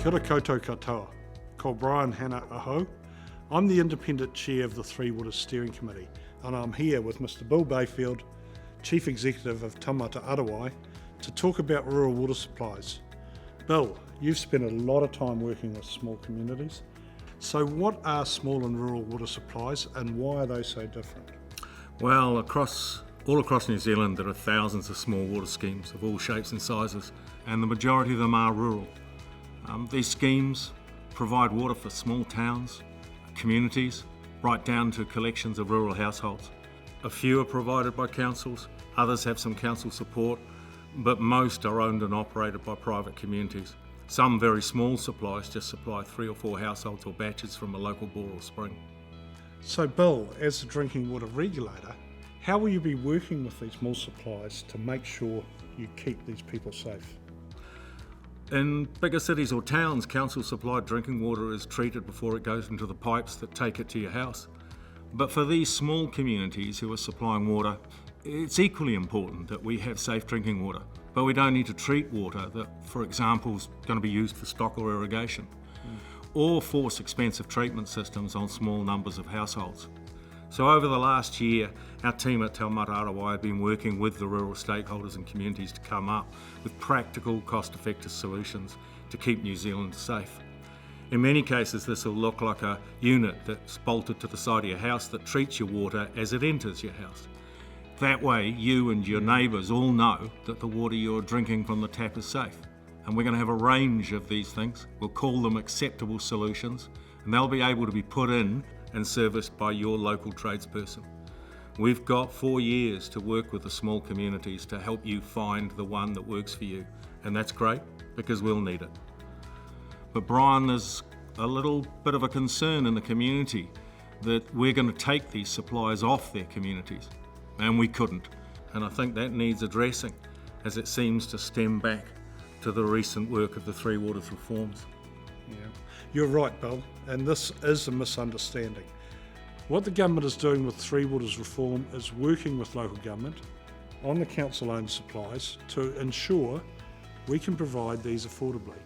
Kia ora koutou katoa. Ko Brian Hanna aho. I'm the independent chair of the Three Waters Steering Committee, and I'm here with Mr. Bill Bayfield, Chief Executive of Taumata Arowai, to talk about rural water supplies. Bill, you've spent a lot of time working with small communities. So what are small and rural water supplies and why are they so different? Well, all across New Zealand there are thousands of small water schemes of all shapes and sizes, and the majority of them are rural. These schemes provide water for small towns, communities, right down to collections of rural households. A few are provided by councils, others have some council support, but most are owned and operated by private communities. Some very small supplies just supply 3 or 4 households or batches from a local bore or spring. So Bill, as the drinking water regulator, how will you be working with these small supplies to make sure you keep these people safe? In bigger cities or towns, council-supplied drinking water is treated before it goes into the pipes that take it to your house. But for these small communities who are supplying water, it's equally important that we have safe drinking water. But we don't need to treat water that, for example, is going to be used for stock or irrigation, or force expensive treatment systems on small numbers of households. So over the last year, our team at Taumata Arowai have been working with the rural stakeholders and communities to come up with practical, cost-effective solutions to keep New Zealand safe. In many cases, this will look like a unit that's bolted to the side of your house that treats your water as it enters your house. That way, you and your neighbours all know that the water you're drinking from the tap is safe. And we're going to have a range of these things. We'll call them acceptable solutions, and they'll be able to be put in and serviced by your local tradesperson. We've got 4 years to work with the small communities to help you find the one that works for you, and that's great because we'll need it. But Brian, there's a little bit of a concern in the community that we're going to take these supplies off their communities, and we couldn't. And I think that needs addressing as it seems to stem back to the recent work of the Three Waters reforms. Yeah. You're right, Bill, and this is a misunderstanding. What the government is doing with Three Waters reform is working with local government on the council-owned supplies to ensure we can provide these affordably.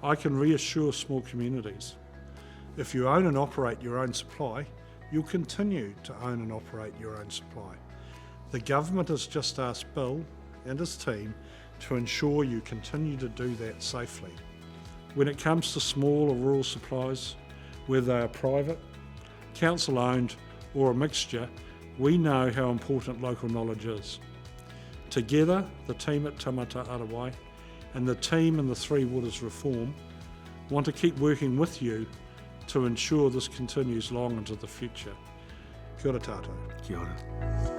I can reassure small communities, if you own and operate your own supply, you'll continue to own and operate your own supply. The government has just asked Bill and his team to ensure you continue to do that safely. When it comes to small or rural supplies, whether they are private, council-owned or a mixture, we know how important local knowledge is. Together, the team at Taumata Arowai and the team in the Three Waters reform want to keep working with you to ensure this continues long into the future. Kia ora tātou. Kia ora.